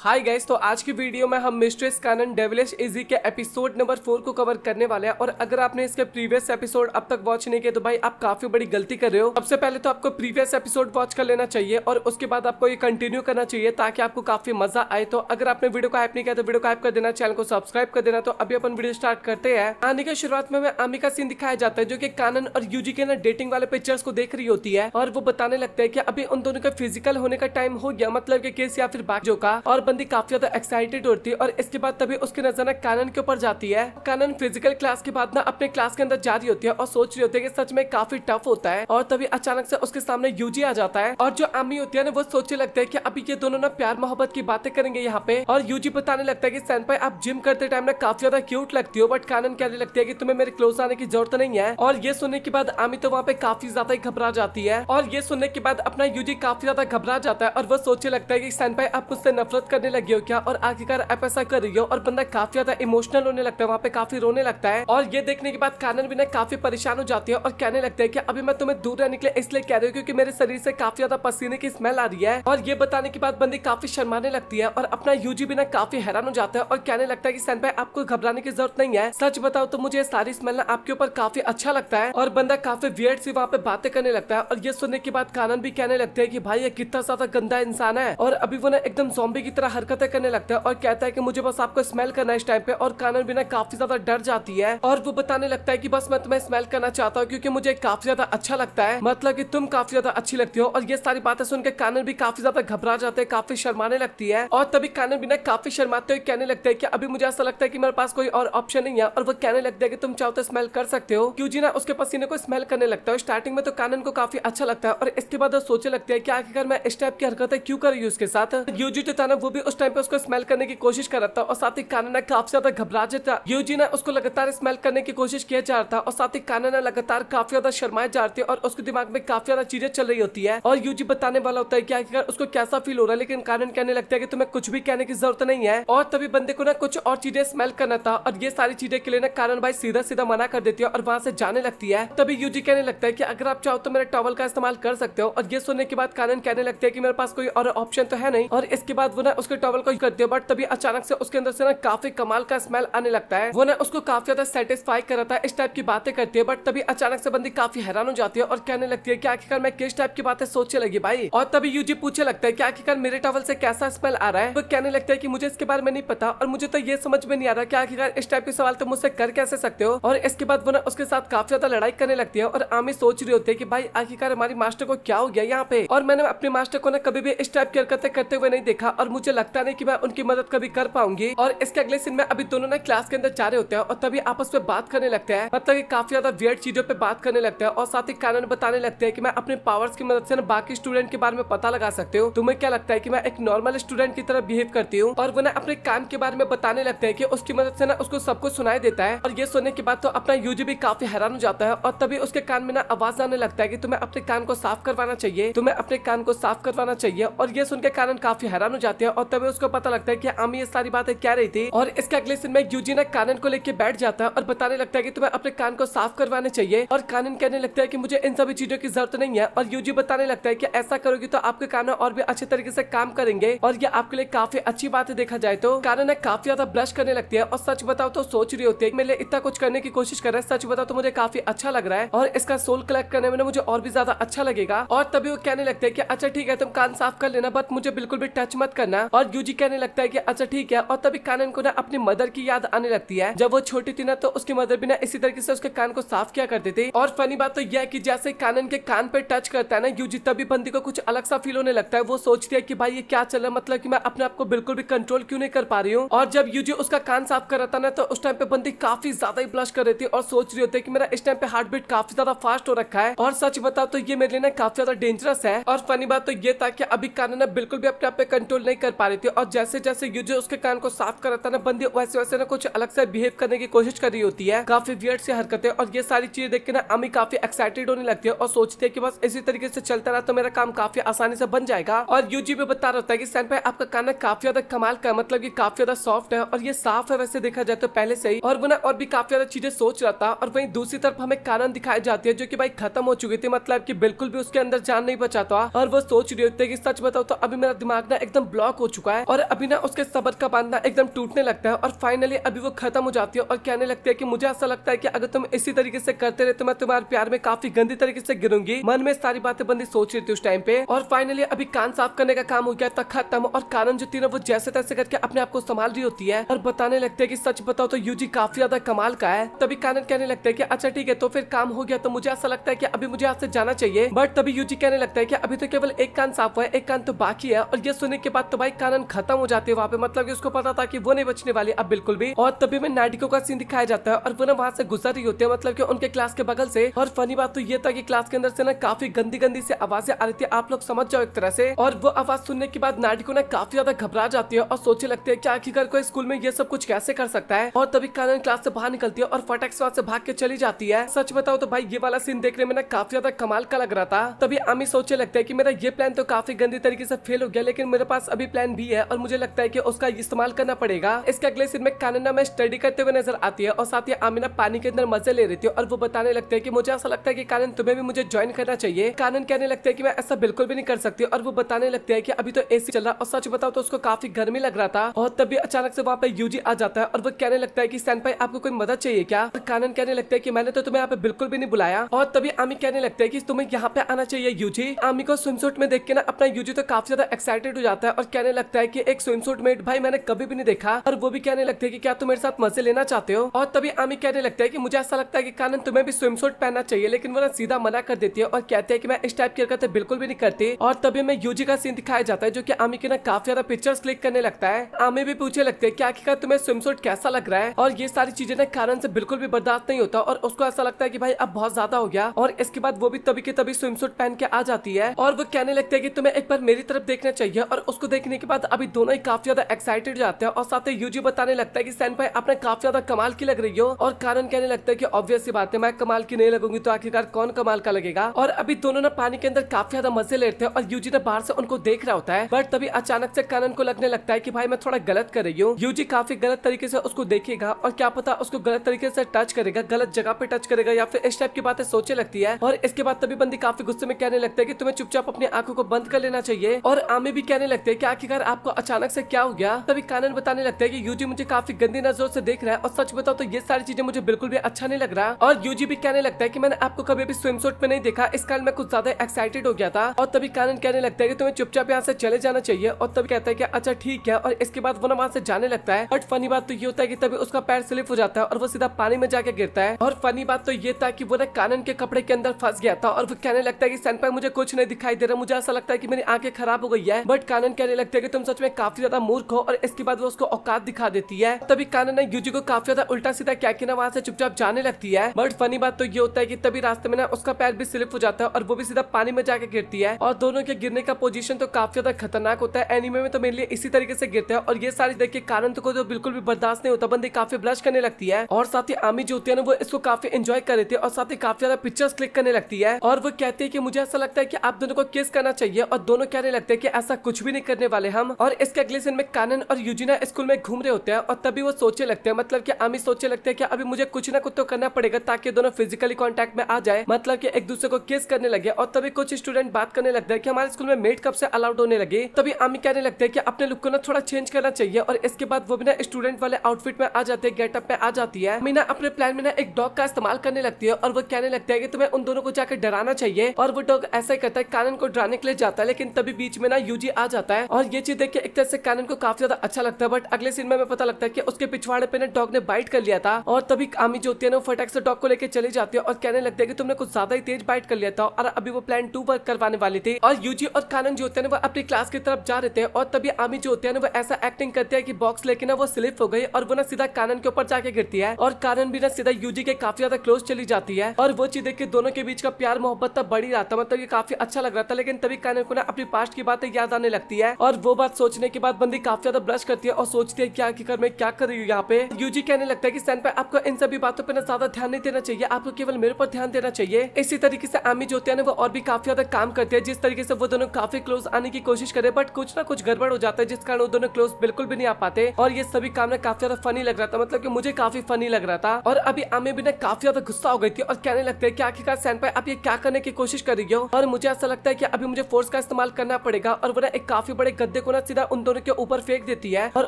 Hi guys, तो आज की वीडियो में हम मिस्ट्रेस कानन डेविलिश इजी के एपिसोड नंबर 4 को कवर करने वाले हैं। और अगर आपने इसके प्रीवियस एपिसोड अब तक वॉच नहीं किया तो भाई आप काफी बड़ी गलती कर रहे हो। सबसे पहले तो आपको प्रीवियस एपिसोड वॉच कर लेना चाहिए और उसके बाद आपको ये कंटिन्यू करना चाहिए ताकि आपको काफी मजा आए। तो अगर आपने वीडियो को हाइप नहीं किया तो वीडियो को हाइप कर देना, चैनल को सब्सक्राइब कर देना। तो अभी अपन वीडियो स्टार्ट करते हैं। आने की शुरुआत में आमी का सीन दिखाया जाता है जो कि कानन और यूजी के ना डेटिंग वाले पिक्चर्स को देख रही होती है और वो बताने लगता है कि अभी उन दोनों का फिजिकल होने का टाइम हो गया, मतलब कि केस या फिर बाजू का। और बंदी काफी ज्यादा एक्साइटेड होती है और इसके बाद तभी उसकी नजर ना कानन के ऊपर जाती है। कानन फिजिकल क्लास के बाद ना अपने क्लास के अंदर जा रही होती है और सोच रही होती है कि सच में काफी टफ होता है। और तभी अचानक से उसके सामने यूजी आ जाता है और जो आमी होती है ना वो सोचने लगता है कि अभी ये दोनों ना प्यार मोहब्बत की बातें करेंगे यहाँ पे। और यूजी बताने लगता है कि सेनपाई आप जिम करते टाइम ना काफी ज्यादा क्यूट लगती हो, बट कानन कहने लगती है कि तुम्हें मेरे क्लोज आने की जरूरत नहीं है। और ये सुनने के बाद आमी तो वहाँ पे काफी ज्यादा ही घबरा जाती है। और ये सुनने के बाद अपना यूजी काफी ज्यादा घबरा जाता है और वो सोचने लगता है कि सेनपाई आप मुझसे नफरत करने लगी हो क्या, और आखिरकार आप ऐसा कर रही हो। और बंदा काफी ज्यादा इमोशनल होने लगता है, वहाँ पे काफी रोने लगता है। और ये देखने के बाद कानन भी ना काफी परेशान हो जाती है और कहने लगता है कि अभी मैं तुम्हें दूर रहने के लिए इसलिए कह रही हूँ क्योंकि मेरे शरीर से काफी ज्यादा पसीने की स्मेल आ रही है। और ये बताने के बाद बंदी काफी शर्माने लगती है और अपना यूजी भी ना काफी हैरान हो जाता है और कहने लगता है कि सेनपाई आपको घबराने की जरूरत नहीं है, सच बताओ तो मुझे सारी स्मेल ना आपके ऊपर काफी अच्छा लगता है। और बंदा काफी वियर्ड सी वहाँ पे बातें करने लगता है। और ये सुनने के बाद कानन भी कहने लगते हैं कि भाई ये कितना ज्यादा गंदा इंसान है। और अभी वो ना एकदम ज़ॉम्बी की तरह हरकतें करने लगता है और कहता है कि मुझे बस आपको स्मेल करना है इस टाइम पे। और कानन भी ना काफी ज्यादा डर जाती है और वो बताने लगता है कि बस मैं तुम्हें स्मेल करना चाहता हूँ क्योंकि मुझे काफी ज्यादा अच्छा लगता है, मतलब कि तुम काफी ज्यादा अच्छी लगती हो। और ये सारी बातें सुनकर कानन भी काफी ज्यादा घबरा जाते हैं, काफी शर्माने लगती है। और तभी कानन भी ना काफी शर्माते हुए कहने लगते हैं कि अभी मुझे ऐसा लगता है कि मेरे पास कोई और ऑप्शन नहीं है। और वो कहने लगता है कि तुम चाहो तो स्मेल कर सकते हो। यूजी ना उसके पसीने को स्मेल करने लगता है। स्टार्टिंग में तो कानन को काफी अच्छा लगता है और इसके बाद वो सोचने लगता है कि आखिरकार मैं इस टाइप की हरकतें क्यों कर रही हूँ उसके साथ। यूजी तो था ना वो भी उस टाइम पे उसको स्मेल करने की कोशिश कर रहा था और साथ ही कानन काफी ज्यादा घबरा जाता। यूजी ने उसको लगातार स्मेल करने की कोशिश किया जा रहा था और साथ ही कानन लगातार काफी ज्यादा शर्माए जा रही है और उसके दिमाग में काफी ज्यादा चीजें चल रही होती है। और यूजी बताने वाला होता है कि आखिरकार उसको कैसा फील हो रहा है, लेकिन कानन कहने लगता है कि तुम्हें कुछ भी कहने की जरूरत नहीं है। और तभी बंदे को ना कुछ और चीजें स्मेल करना था और ये सारी चीजें के लिए ना कानन भाई सीधा सीधा मना कर देती है और वहां से जाने लगती है। तभी यूजी कहने लगता है कि अगर आप चाहो तो मेरे टॉवल का इस्तेमाल कर सकते हो। और ये सुनने के बाद कानन कहने लगते हैं कि मेरे पास कोई और ऑप्शन तो है नहीं। और इसके बाद वो ना उसके टॉवल को करते हो, बट तभी अचानक से उसके अंदर से ना काफी कमाल का स्मेल आने लगता है। वो ना उसको काफी ज्यादा सेटिस्फाई करता है, इस टाइप की बातें करती है। बट तभी अचानक से बंदी काफी हैरान हो जाती है और कहने लगती है कि आखिरकार मैं किस टाइप की बातें सोचने लगी भाई। और तभी यूजी पूछने लगता है कि आखिरकार मेरे टॉवल से कैसा स्मेल आ रहा है। वो कहने लगता है कि मुझे इसके बारे में नहीं पता और मुझे तो ये समझ में नहीं आ रहा कि आखिरकार इस टाइप के सवाल तो मुझसे कर कैसे सकते हो। और इसके बाद वो ना उसके साथ काफी ज्यादा लड़ाई करने लगती है और आमी सोच रही होती है कि भाई आखिरकार हमारी मास्टर को क्या हो गया यहाँ पे। और मैंने अपने मास्टर को ना कभी भी इस टाइप की हरकतें करते हुए नहीं देखा और मुझे लगता नहीं कि मैं उनकी मदद कभी कर पाऊंगी। और इसके अगले सीन में अभी दोनों ना क्लास के अंदर जा रहे होते हैं और तभी आपस में बात करने लगते हैं, मतलब कि काफी ज्यादा वियर्ड चीजों पे बात करने लगते हैं। और साथ ही कानन बताने लगते हैं कि मैं अपने पावर्स की मदद से ना बाकी स्टूडेंट के बारे में पता लगा सकते हो। तुम्हें क्या लगता है कि मैं एक नॉर्मल स्टूडेंट की तरह बिहेव करती हूँ। और वो ना अपने कान के बारे में बताने लगते हैं कि उसकी मदद से ना उसको सब कुछ सुनाई देता है। और ये सुनने के बाद तो अपना यूजी भी काफी हैरान हो जाता है और तभी उसके कान में ना आवाज आने लगता है कि तुम्हें अपने कान को साफ करवाना चाहिए, तुम्हें अपने कान को साफ करवाना चाहिए। और ये सुनकर कानन काफी हैरान हो जाती है और तभी उसको पता लगता है कि आमी ये सारी बातें क्या रही थी। और इसके अगले सीन में यूजी ना कानन को लेके बैठ जाता है और बताने लगता है कि तुम्हें अपने कान को साफ करवाने चाहिए। और कानन कहने लगता है कि मुझे इन सभी चीजों की जरूरत नहीं है। और यूजी बताने लगता है कि ऐसा करोगी तो आपके कान और भी अच्छे तरीके से काम करेंगे और ये आपके लिए काफी अच्छी बात है देखा जाए तो। कानन काफी ज्यादा ब्लश करने लगती है और सच बताओ तो सोच रही होती है मेरे लिए इतना कुछ करने की कोशिश कर रहा है, सच बताओ तो मुझे काफी अच्छा लग रहा है और इसका सोल कलेक्ट करने में मुझे और भी ज्यादा अच्छा लगेगा। और तभी वो कहने लगते हैं कि अच्छा ठीक है तुम कान साफ कर लेना, बट मुझे बिल्कुल भी टच मत करना। और यूजी कहने लगता है कि अच्छा ठीक है। और तभी कानन को ना अपनी मदर की याद आने लगती है। जब वो छोटी थी ना तो उसकी मदर भी ना इसी तरीके से उसके कान को साफ किया करती थी। और फनी बात तो यह है कि जैसे कानन के कान पे टच करता है ना यूजी, तभी बंदी को कुछ अलग सा फील होने लगता है। वो सोचती है कि भाई ये क्या चल रहा है, मतलब कि मैं अपने आप को बिल्कुल भी कंट्रोल क्यों नहीं कर पा रही हूँ। और जब यूजी उसका कान साफ कर रहा था ना तो उस टाइम पे बंदी काफी ज्यादा ही ब्लश कर रही थी और सोच रही होती है कि मेरा इस टाइम पे हार्ट बीट काफी ज्यादा फास्ट हो रखा है। और सच बताओ तो ये मेरे लिए ना काफी ज्यादा डेंजरस है। और फनी बात तो ये था कि अभी कानन बिल्कुल भी अपने आप पे कंट्रोल नहीं कर पा रही थी और जैसे जैसे यूजी उसके कान को साफ कर रहा था ना बंदी वैसे वैसे ना कुछ अलग से बिहेव करने की कोशिश कर रही होती है, काफी वियर्ड सी हरकतें। और ये सारी चीजें देख के ना आमी काफी एक्साइटेड होने लगती है और सोचती है कि बस इसी तरीके से चलता रहा तो मेरा काम काफी आसानी से बन जाएगा। और यूजी भी बता रहा था कि सेनपाई आपका कान काफी ज्यादा कमाल का, मतलब कि काफी ज्यादा सॉफ्ट है और ये साफ है वैसे देखा जाए तो पहले से ही। और वो ना और भी काफी ज्यादा चीजें सोच रहा था। और वहीं दूसरी तरफ हमें कानन दिखाई जाती है जो कि भाई खत्म हो चुकी थी, मतलब कि बिल्कुल भी उसके अंदर जान नहीं बचा था। और वो सोच रही होती है कि सच बताओ तो अभी मेरा दिमाग ना एकदम ब्लॉक हो चुका है और अभी ना उसके सब्र का बांधना एकदम टूटने लगता है और फाइनली अभी वो खत्म हो जाती है और कहने लगती है कि मुझे ऐसा लगता है कि अगर तुम इसी तरीके से करते रहे तो मैं तुम्हारे प्यार में काफी गंदी तरीके से गिरूंगी। मन में सारी बातें बंदी सोच रही थी उस टाइम पे और फाइनली अभी कान साफ करने का काम हो गया था खत्म और कानन जो थी ना वो जैसे तैसे करके अपने आप को संभाल रही होती है और बताने लगते है कि सच बताओ तो यूजी काफी ज्यादा कमाल का है। तभी कानन कहने लगता है कि अच्छा ठीक है तो फिर काम हो गया तो मुझे ऐसा लगता है कि अभी मुझे यहाँ से जाना चाहिए। बट तभी यूजी कहने लगता है कि अभी तो केवल एक कान साफ हुआ है, एक कान तो बाकी है। और ये सुनने के बाद तो भाई कानन खत्म हो जाती है वहाँ पे, मतलब कि उसको पता था कि वो नहीं बचने वाली अब बिल्कुल भी। और तभी में नाटिको का सीन दिखाया जाता है और वो ना वहाँ से गुजर रही होती है, मतलब कि उनके क्लास के बगल से। और फनी बात तो ये था कि क्लास के अंदर से ना काफी गंदी गंदी से आवाजें आ रही थी, आप लोग समझ जाओ एक तरह से। और वो आवाज सुनने के बाद नाटिको ना काफी ज्यादा घबरा जाती है और सोचने लगती है कि आखिरकार कोई स्कूल में ये सब कुछ कैसे कर सकता है। और तभी कानन क्लास से बाहर निकलती है और फटाक से वहाँ से भाग के चली जाती है। सच बताओ तो भाई ये वाला सीन देखने में ना काफी ज्यादा कमाल का लग रहा था। तभी आमी सोचने लगता है कि मेरा ये प्लान तो काफी गंदी तरीके से फेल हो गया, लेकिन मेरे पास अभी प्लान भी है और मुझे लगता है कि उसका इस्तेमाल करना पड़ेगा। इसके अगले सीन में कानन ना मैं स्टडी करते हुए नजर आती है और साथ ही आमी ना पानी के अंदर मजे ले रही थी और वो बताने लगते हैं कि मुझे ऐसा लगता है कि कानन तुम्हें भी मुझे ज्वाइन करना चाहिए। कानन कहने लगते हैं कि मैं ऐसा बिल्कुल भी नहीं कर सकती और वो बताने लगते हैं कि अभी तो एसी चल रहा और सच बताओ तो उसको काफी गर्मी लग रहा था। और तभी अचानक से वहाँ पे यूजी आ जाता है और वो कहने लगता है कि सेनपाई आपको कोई मदद चाहिए क्या। कानन कहने लगता है कि मैंने तो तुम्हें यहाँ पे बिल्कुल भी नहीं बुलाया। और तभी आमी कहने लगता है कि तुम्हें यहाँ पे आना चाहिए यूजी। आमी को स्विम सूट में देख के ना अपना यूजी तो काफी ज्यादा एक्साइटेड हो जाता है और कहने लगता है कि एक स्विम सूट मेट भाई मैंने कभी भी नहीं देखा। और वो भी कहने लगते हैं कि क्या तुम मेरे साथ मजे लेना चाहते हो। और तभी आमी कहने लगता है कि मुझे ऐसा लगता है कि कानन तुम्हें भी स्विम सूट पहनना चाहिए, लेकिन वो ना सीधा मना कर देती है और कहते हैं कि मैं इस टाइप की हरकतें बिल्कुल भी नहीं करती। और तभी में यूजी का सीन दिखाया जाता है जो कि आमी के ना काफी ज्यादा पिक्चर्स क्लिक करने लगता है। आमी भी पूछने लगते हैं कि आखिरकार तुम्हें स्विम सूट कैसा लग रहा है। और ये सारी चीजें ना कानन से बिल्कुल भी बर्दाश्त नहीं होता और उसको ऐसा लगता है कि भाई अब बहुत ज्यादा हो गया। और इसके बाद वो भी तभी के तभी स्विम सूट पहन के आ जाती है और वो कहने लगते हैं कि तुम्हें एक बार मेरी तरफ देखना चाहिए। और उसको देखने के बाद अभी दोनों ही काफी ज्यादा एक्साइटेड जाते हैं और साथ ही यूजी बताने लगता है कि सेनपाई आपने काफी ज्यादा कमाल की लग रही हो। और कानन कहने लगता है कि ऑब्वियस सी बात है मैं कमाल की नहीं लगूंगी तो आखिरकार कौन कमाल का लगेगा। और अभी दोनों ना पानी के अंदर काफी ज्यादा मजे लेते हैं और यूजी ने बाहर से उनको देख रहा होता है। बट तभी अचानक से कानन को लगने लगता है कि भाई मैं थोड़ा गलत कर रही हूँ। यूजी काफी गलत तरीके से उसको देखेगा और क्या पता उसको गलत तरीके से टच करेगा, गलत जगह पे टच करेगा या फिर इस टाइप की बातें सोचने लगती है। और इसके बाद तभी बंदी काफी गुस्से में कहने लगता है कि तुम्हें चुपचाप अपनी आंखों को बंद कर लेना चाहिए। और आमी भी कहने लगते हैं कि आखिरकार आपको अचानक से क्या हो गया। तभी कानन बताने लगता है कि यूजी मुझे काफी गंदी नजरों से देख रहा है और सच बताओ तो ये सारी चीजें मुझे बिल्कुल भी अच्छा नहीं लग रहा। और यूजी भी कहने लगता है कि मैंने आपको कभी भी स्विम सूट में नहीं देखा, इस कारण मैं कुछ ज्यादा एक्साइटेड हो गया था। और तभी कानन कहने लगता है कि तुम्हें चुपचाप यहाँ से चले जाना चाहिए। और तभी कहता है कि अच्छा ठीक है। और इसके बाद वो ना वहाँ से जाने लगता है। बट फनी बात तो ये होता है कि तभी उसका पैर स्लिप हो जाता है और वो सीधा पानी में जाके गिरता है। और फनी बात तो ये था कि वो ना कानन के कपड़े के अंदर फंस गया था और वो कहने लगता है कि सेनपाई मुझे कुछ नहीं दिखाई दे रहा, मुझे ऐसा लगता है कि मेरी आंखें खराब हो गई है। बट कानन कहने लगता है कि तुम सच में काफी ज्यादा मूर्ख हो। और इसके बाद वो उसको औकात दिखा देती है। तभी कानन ने यूजी को काफी ज्यादा उल्टा सीधा क्या कि ना वहाँ से चुपचाप जाने लगती है। बट फनी बात तो ये होता है कि तभी रास्ते में ना उसका पैर भी स्लिप हो जाता है और वो भी सीधा पानी में जाके गिरती है। और दोनों के गिरने का पोजीशन तो काफी ज्यादा खतरनाक होता है। एनीमे में तो मेरे लिए इसी तरीके से गिरते हैं। और ये सारी देख के कानन को तो बिल्कुल भी बर्दाश्त नहीं होता, बंदी काफी ब्लश करने लगती है। और साथ ही आमी जो होती है ना वो इसको काफी एंजॉय कर रही थी और साथ ही काफी ज्यादा पिक्चर्स क्लिक करने लगती है। और वो कहती है कि मुझे ऐसा लगता है कि आप दोनों को किस करना चाहिए। और दोनों कहने लगते हैं कि ऐसा कुछ भी नहीं करने वाले हम। और इसके अगले सीन में कानन और यूजिना स्कूल में घूम रहे होते हैं और तभी वो सोचने लगते हैं, मतलब कि आमी सोचने लगते हैं कि अभी मुझे कुछ ना कुछ तो करना पड़ेगा ताकि दोनों फिजिकली कांटेक्ट में आ जाए, मतलब कि एक दूसरे को किस करने लगे। और तभी कुछ स्टूडेंट बात करने लगते हैं कि हमारे स्कूल में मेड कब से अलाउड होने लगे। तभी आमी कहने लगते हैं कि अपने लुक को ना थोड़ा चेंज करना चाहिए। और इसके बाद वो भी ना स्टूडेंट वाले आउटफिट में आ जाते हैं, गेटअप में आ जाती है। मीना अपने प्लान में ना एक डॉग का इस्तेमाल करने लगती है और वो कहने लगता है कि तुम्हें उन दोनों को जाकर डराना चाहिए। और वो डॉग ऐसा ही करता है, कानन को डराने के लिए जाता है, लेकिन तभी बीच में ना यूजी आ जाता है। और ये चीज देख के एक तरह से कानन को काफी ज्यादा अच्छा लगता है। बट अगले सीन में पता लगता है कि उसके पिछवाड़े पे ना डॉग ने बाइट कर लिया था। और तभी आमी जो होती है ना फटाक से डॉग को लेकर चली जाती है और कहने लगती है कि तुमने कुछ ज्यादा ही तेज बाइट कर लिया था और अभी वो प्लान 2 वर्क करवाने वाली थी। और यूजी और कानन जो होते हैं ना वो अपनी क्लास की तरफ जा रहे थे और तभी आमी जो होते हैं ना वो ऐसा एक्टिंग करते हैं कि बॉक्स लेके ना वो स्लिप हो गई और वो ना सीधा कानन के ऊपर जाके गिरती है। और कानन भी ना सीधा यूजी के काफी ज्यादा क्लोज चली जाती है। और वो चीज देख के दोनों के बीच का प्यार मोहब्बत तब बढ़ ही रहा था, मतलब ये काफी अच्छा लग रहा था। लेकिन तभी कानन को ना अपनी पास्ट की बातें याद आने लगती है और वो बात सोचने के बाद बंदी काफी ज्यादा ब्लश करती है और सोचती है क्या आखिरकार मैं क्या कर रही हूँ यहाँ पे। यूजी कहने लगता है कि सेनपाई आपको इन सभी बातों पे ना ज्यादा ध्यान नहीं देना चाहिए, आपको केवल मेरे पर ध्यान देना चाहिए। इसी तरीके से आमी जो होते हैं ना वो और भी काफी ज्यादा काम करते हैं, जिस तरीके से वो दोनों काफी क्लोज आने की कोशिश करे बट कुछ ना कुछ गड़बड़ हो जाता है जिस कारण वो दोनों क्लोज बिल्कुल भी नहीं आ पाते। और ये सभी काम ना काफी ज्यादा फनी लग रहा था, मतलब कि मुझे काफी फनी लग रहा था। और अभी आमी भी ना काफी ज्यादा गुस्सा हो गई थी और कहने लगते हैं कि आखिरकार सेनपाई आप ये क्या करने की कोशिश कर रही हो। और मुझे ऐसा लगता है कि अभी मुझे फोर्स का इस्तेमाल करना पड़ेगा। और वो ना एक काफी बड़े गद्दे को ना सीधा उन दोनों के ऊपर फेंक देती है और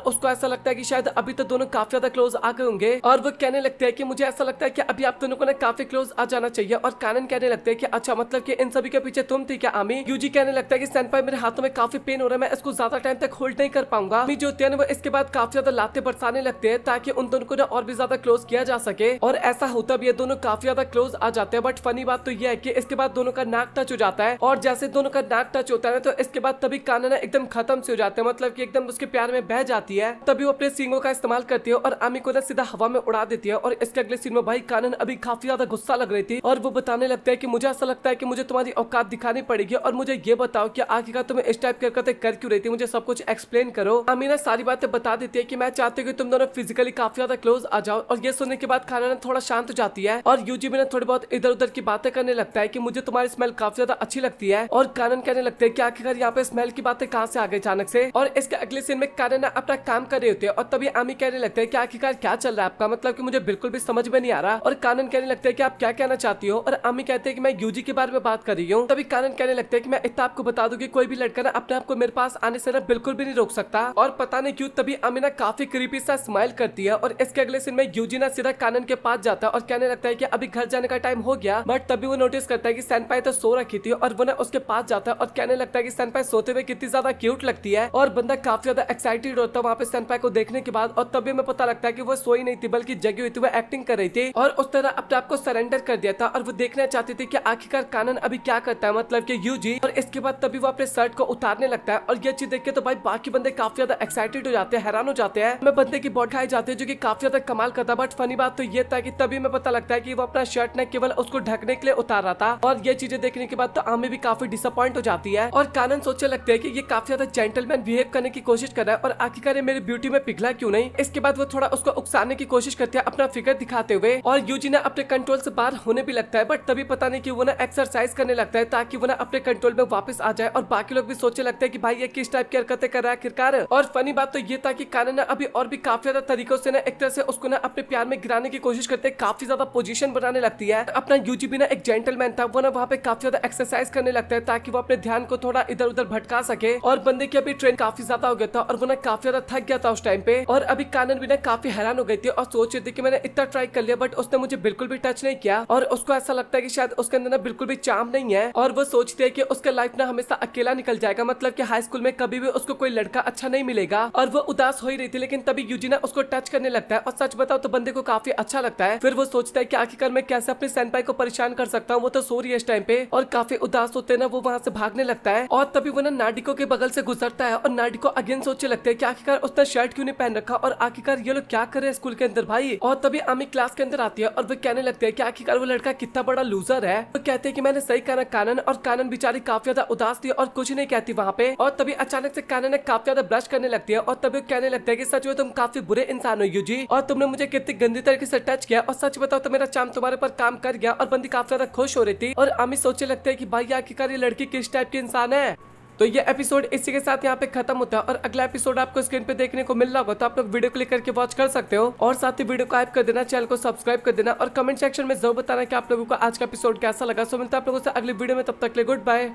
उसको ऐसा लगता है कि शायद अभी तो दोनों काफी ज्यादा क्लोज आ गए होंगे और वो कहने लगते हैं कि मुझे ऐसा लगता है कि अभी आप दोनों को ना काफी क्लोज आ जाना चाहिए। और कानन कहने लगते हैं कि अच्छा मतलब कि इन सभी के पीछे तुम थी क्या आमी। यूजी कहने लगता है कि सेनपाई मेरे हाथों में काफी पेन हो रहा है, मैं इसको ज्यादा टाइम तक होल्ड नहीं कर पाऊंगा। आमी जो होती है ना वो इसके बाद काफी ज्यादा लाते बरसाने लगते हैं ताकि उन दोनों को ना और भी ज्यादा क्लोज किया जा सके और ऐसा होता भी है, दोनों काफी ज्यादा क्लोज आ जाते हैं। बट फनी बात तो यह है कि इसके बाद दोनों का नाक टच हो जाता है और जैसे दोनों का नाक टच होता है तो इसके बाद तभी कानन एकदम खत्म से हो जाते हैं, मतलब कि एकदम उसके प्यार में बह जाती है। तभी वो अपने सींगों का इस्तेमाल करती है और आमी को ना सीधा हवा में उड़ा देती है। और इसके अगले सीन में भाई कानन अभी काफी ज्यादा गुस्सा लग रही थी और वो बताने लगता है कि मुझे ऐसा लगता है कि मुझे तुम्हारी औकात दिखानी पड़ेगी और मुझे ये बताओ कि आखिरकार तुम्हें इस टाइप की हरकतें कर क्यों रही थी, मुझे सब कुछ एक्सप्लेन करो। आमी ना सारी बातें बता देती है कि मैं चाहती हूँ कि तुम दोनों फिजिकली काफी ज्यादा क्लोज आ जाओ। और ये सुनने के बाद कानन थोड़ा शांत हो जाती है और यूजी भी ना थोड़ी बहुत इधर उधर की बातें करने लगता है कि मुझे तुम्हारी स्मेल काफी ज्यादा अच्छी लगती है। और कानन कहने लगते हैं कि आखिरकार यहाँ पे स्मेल की बातें कहाँ से आ गई अचानक से। और इसके अगले सीन में कानन अपना काम कर रहे होते हैं और तभी आमी कहने लगते हैं कि आखिरकार क्या चल रहा है आपका, मतलब कि मुझे बिल्कुल भी समझ में नहीं आ रहा। और कानन कहने लगते हैं कि आप क्या कहना चाहती हो और आमी कहते हैं कि मैं यूजी के बारे में बात कर रही हूँ। तभी कानन कहने लगते हैं कि मैं इतना आपको बता दूं कि कोई भी लड़का ना अपने आप को मेरे पास आने से ना बिल्कुल भी नहीं रोक सकता। और पता नहीं क्यों तभी आमी ना काफी क्रीपी सा स्माइल करती है और इसके अगले सीन में यूजी ना सीधा कानन के पास जाता है और कहने लगता है कि अभी घर जाने का टाइम हो गया। बट तभी वो नोटिस करता है कि सेनपाई तो सो रखी थी और वो ना उसके पास जाता है और कहने लगता है कि सेनपाई सोते हुए कितनी ज्यादा क्यूट लगती है। और बंदा काफी ज्यादा एक्साइटेड होता है वहाँ पे सेनपाई को देखने के बाद। और तभी हमें पता लगता है कि वो सोई नहीं थी बल्कि जगी हुई थी, वो एक्टिंग कर रही थी और उस तरह अपने आप को सरेंडर कर दिया था। और वो देखना चाहती थी कि आखिरकार कानन अभी क्या करता है, मतलब कि यूजी। और इसके बाद तभी वो अपने शर्ट को उतारने लगता है और ये चीज देख के तो भाई बाकी बंदे काफी ज्यादा एक्साइटेड हो जाते हैं, हैरान हो जाते हैं। मैं बंदे की बॉडी खाई जाती है जो कि काफी ज्यादा कमाल करता है। बट फनी बात तो ये था कि तभी मैं पता लगता है कि वो अपना शर्ट न केवल उसको ढकने के लिए उतार रहा था। और ये चीजें देखने के बाद तो आमी भी काफी डिसअपॉइंट हो जाती है और कानन सोचने लगते हैं कि ये काफी ज्यादा जेंटलमैन बिहेव करने की कोशिश कर रहा है और आखिरकार मेरी ब्यूटी में पिघला क्यों नहीं। इसके बाद वो थोड़ा उसको उकसाने की कोशिश करते हैं अपना फिगर दिखाते हुए और यूजी ने अपने कंट्रोल से बाहर होने भी लगता है। बट तभी पता नहीं कि वो ना एक्सरसाइज करने लगता है ताकि वो ना अपने कंट्रोल में वापस आ जाए और बाकी लोग भी सोचने लगते हैं कि भाई ये किस टाइप की हरकतें कर रहा है आखिरकार। और फनी बात तो ये था कि कानन अभी और भी काफी ज्यादा तरीकों से ना एक तरह से उसको ना अपने प्यार में गिराने की कोशिश करते हैं, काफी ज्यादा पोजीशन बनाने लगती है। अपना यूजी भी ना एक जेंटलमैन था, वो ना वहाँ पे काफी ज्यादा एक्सरसाइज करने लगता है ताकि वो अपने ध्यान को थोड़ा इधर उधर भटका सके। और बंदे की अभी ट्रेन काफी ज्यादा हो गया था और वो ना काफी ज्यादा थक गया था उस टाइम पे। और अभी कानन भी ना काफी हैरान हो गई थी और सोच रही थी कि मैंने इतना ट्राई कर लिया बट उसने मुझे बिल्कुल भी टच नहीं किया और उसको ऐसा लगता है कि शायद उसके अंदर ना बिल्कुल भी चार्म नहीं है और वो सोचती है कि उसका लाइफ ना हमेशा अकेला निकल जाएगा, मतलब कि हाई स्कूल में कभी भी उसको कोई लड़का अच्छा नहीं मिलेगा। और वो उदास हो ही रही थी लेकिन तभी यूजी ना उसको टच करने लगता है और सच बताओ तो बंदे को काफी अच्छा लगता है। फिर वो सोचता है कि आखिरकार मैं कैसे अपने सेनपाई को परेशान कर सकता हूँ, वो तो सो रही है इस टाइम पे। और काफी उदास होते ना वो वहाँ से भागने लगता है और तभी वो ना नाडिको के बगल से गुजरता है और नाडिको अगेन सोचने लगते हैं कि आखिरकार उसने शर्ट क्यों नहीं पहन रखा और आखिरकार ये लोग क्या कर रहे हैं स्कूल के अंदर भाई। और तभी आमी क्लास के अंदर आती है और वो कहने लगते हैं कि आखिरकार वो लड़का कितना बड़ा लूजर है। वो कहते हैं कि मैंने सही कहा कानन। और कानन बेचारी काफी ज्यादा उदास थी और कुछ नहीं कहती वहाँ पे। और तभी अचानक से कानन ने काफी ज्यादा ब्रश करने लगती है और तभी कहने लगता है कि सच में तुम काफी बुरे इंसान हो यूजी और तुमने मुझे कितनी गंदी तरीके से टच किया और सच बताओ तो मेरा चाम तुम्हारे पर काम कर गया। और बंदी काफी ज्यादा खुश हो रही थी और आमी सोचने लगते हैं कि भाई आखिरकार ये लड़की किस टाइप की इंसान है। तो ये एपिसोड इसी के साथ यहाँ पे खत्म होता है और अगला एपिसोड आपको स्क्रीन पे देखने को मिल रहा होगा तो आप लोग वीडियो क्लिक करके वॉच कर सकते हो और साथ ही वीडियो को लाइक कर देना, चैनल को सब्सक्राइब कर देना और कमेंट सेक्शन में जरूर बताना कि आप लोगों को आज का एपिसोड कैसा लगा। सो मिलता है आप लोगों से अगली वीडियो में, तब तक के लिए गुड बाय।